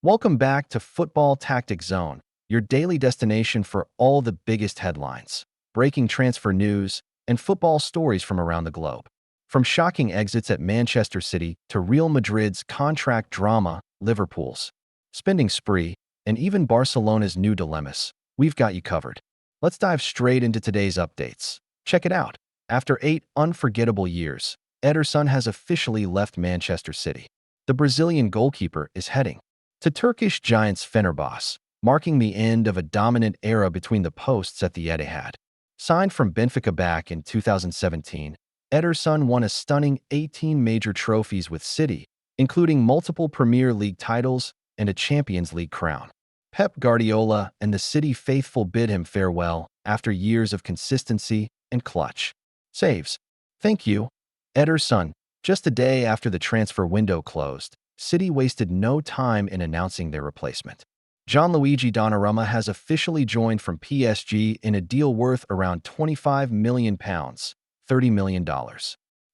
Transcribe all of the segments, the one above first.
Welcome back to Football Tactic Zone, your daily destination for all the biggest headlines, breaking transfer news, and football stories from around the globe. From shocking exits at Manchester City to Real Madrid's contract drama, Liverpool's spending spree, and even Barcelona's new dilemmas, we've got you covered. Let's dive straight into today's updates. Check it out. After 8 unforgettable years, Ederson has officially left Manchester City. The Brazilian goalkeeper is heading to Turkish giants Fenerbahçe, marking the end of a dominant era between the posts at the Etihad. Signed from Benfica back in 2017, Ederson won a stunning 18 major trophies with City, including multiple Premier League titles and a Champions League crown. Pep Guardiola and the City faithful bid him farewell after years of consistency and clutch saves. Thank you, Ederson. Just a day after the transfer window closed, City wasted no time in announcing their replacement. Gianluigi Donnarumma has officially joined from PSG in a deal worth around £25 million, $30 million.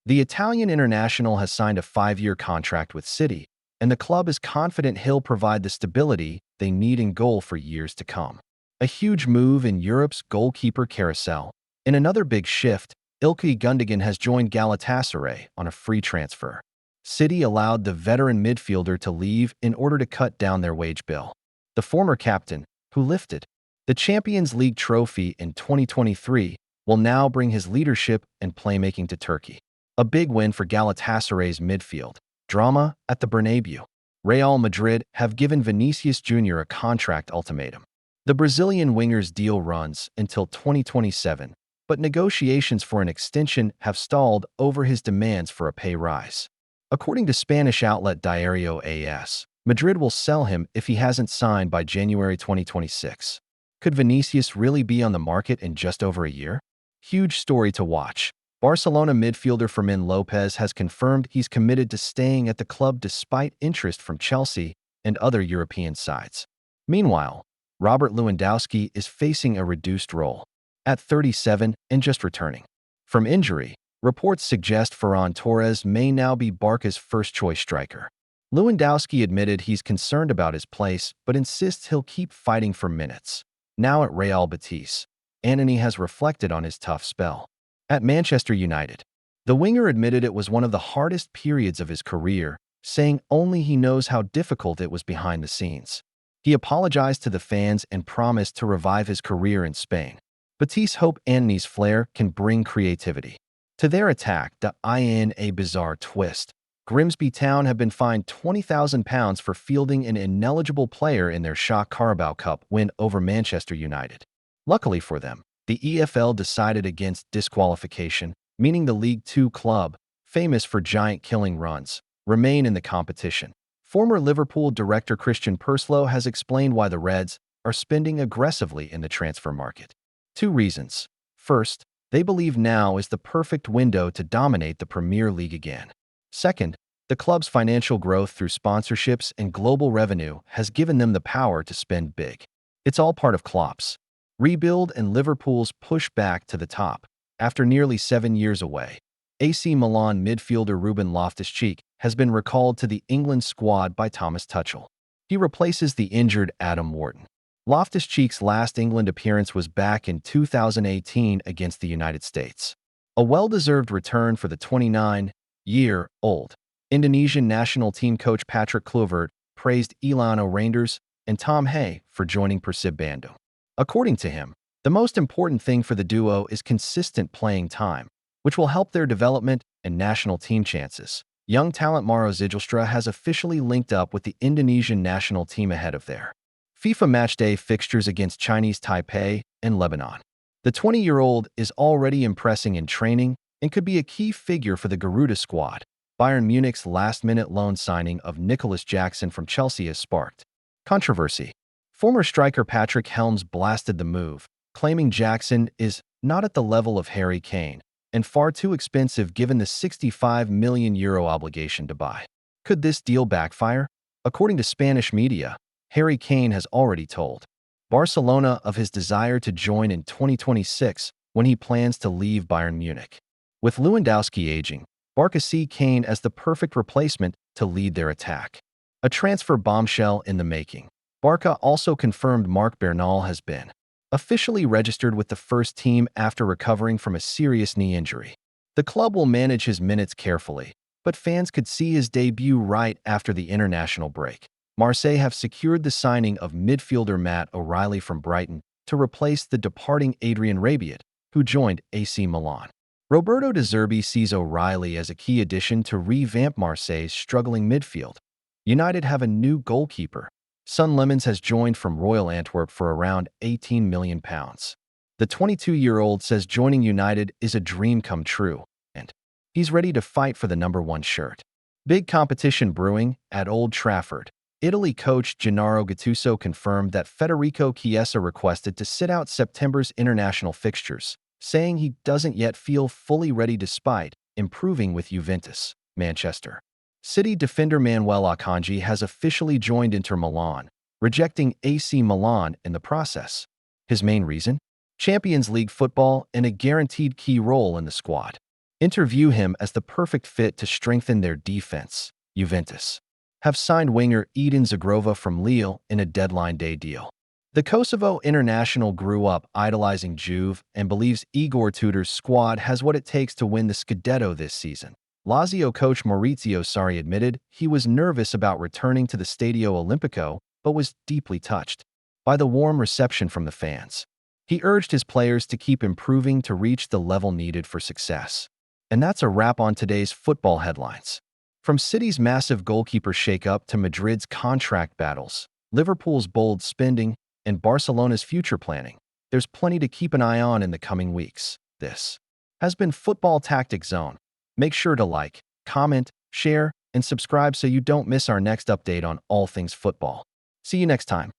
The Italian international has signed a 5-year contract with City, and the club is confident he'll provide the stability they need in goal for years to come. A huge move in Europe's goalkeeper carousel. In another big shift, Ilkay Gundogan has joined Galatasaray on a free transfer. City allowed the veteran midfielder to leave in order to cut down their wage bill. The former captain, who lifted the Champions League trophy in 2023, will now bring his leadership and playmaking to Turkey. A big win for Galatasaray's midfield. Drama at the Bernabeu. Real Madrid have given Vinícius Jr a contract ultimatum. The Brazilian winger's deal runs until 2027, but negotiations for an extension have stalled over his demands for a pay rise. According to Spanish outlet Diario AS, Madrid will sell him if he hasn't signed by January 2026. Could Vinícius really be on the market in just over a year? Huge story to watch. Barcelona midfielder Fermín López has confirmed he's committed to staying at the club despite interest from Chelsea and other European sides. Meanwhile, Robert Lewandowski is facing a reduced role. At 37 and just returning from injury, reports suggest Ferran Torres may now be Barca's first-choice striker. Lewandowski admitted he's concerned about his place, but insists he'll keep fighting for minutes. Now at Real Betis, Antony has reflected on his tough spell. At Manchester United, the winger admitted it was one of the hardest periods of his career, saying only he knows how difficult it was behind the scenes. He apologized to the fans and promised to revive his career in Spain. Betis hope Antony's flair can bring creativity to their attack. In a bizarre twist, Grimsby Town have been fined £20,000 for fielding an ineligible player in their shock Carabao Cup win over Manchester United. Luckily for them, the EFL decided against disqualification, meaning the League Two club, famous for giant killing runs, remain in the competition. Former Liverpool director Christian Purslow has explained why the Reds are spending aggressively in the transfer market. 2 reasons. First, they believe now is the perfect window to dominate the Premier League again. Second, the club's financial growth through sponsorships and global revenue has given them the power to spend big. It's all part of Klopp's rebuild and Liverpool's push back to the top. After nearly 7 years away, AC Milan midfielder Ruben Loftus-Cheek has been recalled to the England squad by Thomas Tuchel. He replaces the injured Adam Wharton. Loftus-Cheek's last England appearance was back in 2018 against the United States. A well-deserved return for the 29-year-old. Indonesian national team coach Patrick Kluivert praised Elano Reinders and Tom Hay for joining Persib Bandung. According to him, the most important thing for the duo is consistent playing time, which will help their development and national team chances. Young talent Mauro Zijlstra has officially linked up with the Indonesian national team ahead of their FIFA matchday fixtures against Chinese Taipei and Lebanon. The 20-year-old is already impressing in training and could be a key figure for the Garuda squad. Bayern Munich's last-minute loan signing of Nicholas Jackson from Chelsea has sparked controversy. Former striker Patrick Helms blasted the move, claiming Jackson is not at the level of Harry Kane and far too expensive given the €65 million obligation to buy. Could this deal backfire? According to Spanish media, Harry Kane has already told Barcelona of his desire to join in 2026 when he plans to leave Bayern Munich. With Lewandowski aging, Barca see Kane as the perfect replacement to lead their attack. A transfer bombshell in the making. Barca also confirmed Marc Bernal has been officially registered with the first team after recovering from a serious knee injury. The club will manage his minutes carefully, but fans could see his debut right after the international break. Marseille have secured the signing of midfielder Matt O'Reilly from Brighton to replace the departing Adrien Rabiot, who joined AC Milan. Roberto De Zerbi sees O'Reilly as a key addition to revamp Marseille's struggling midfield. United have a new goalkeeper. Son Lemons has joined from Royal Antwerp for around £18 million. The 22-year-old says joining United is a dream come true, and he's ready to fight for the #1 shirt. Big competition brewing at Old Trafford. Italy coach Gennaro Gattuso confirmed that Federico Chiesa requested to sit out September's international fixtures, saying he doesn't yet feel fully ready despite improving with Juventus. Manchester City defender Manuel Akanji has officially joined Inter Milan, rejecting AC Milan in the process. His main reason? Champions League football and a guaranteed key role in the squad. Inter view him as the perfect fit to strengthen their defense. Juventus have signed winger Eden Zagrova from Lille in a deadline day deal. The Kosovo international grew up idolizing Juve and believes Igor Tudor's squad has what it takes to win the Scudetto this season. Lazio coach Maurizio Sarri admitted he was nervous about returning to the Stadio Olimpico, but was deeply touched by the warm reception from the fans. He urged his players to keep improving to reach the level needed for success. And that's a wrap on today's football headlines. From City's massive goalkeeper shakeup to Madrid's contract battles, Liverpool's bold spending, and Barcelona's future planning, there's plenty to keep an eye on in the coming weeks. This has been Football Tactic Zone. Make sure to like, comment, share, and subscribe so you don't miss our next update on all things football. See you next time.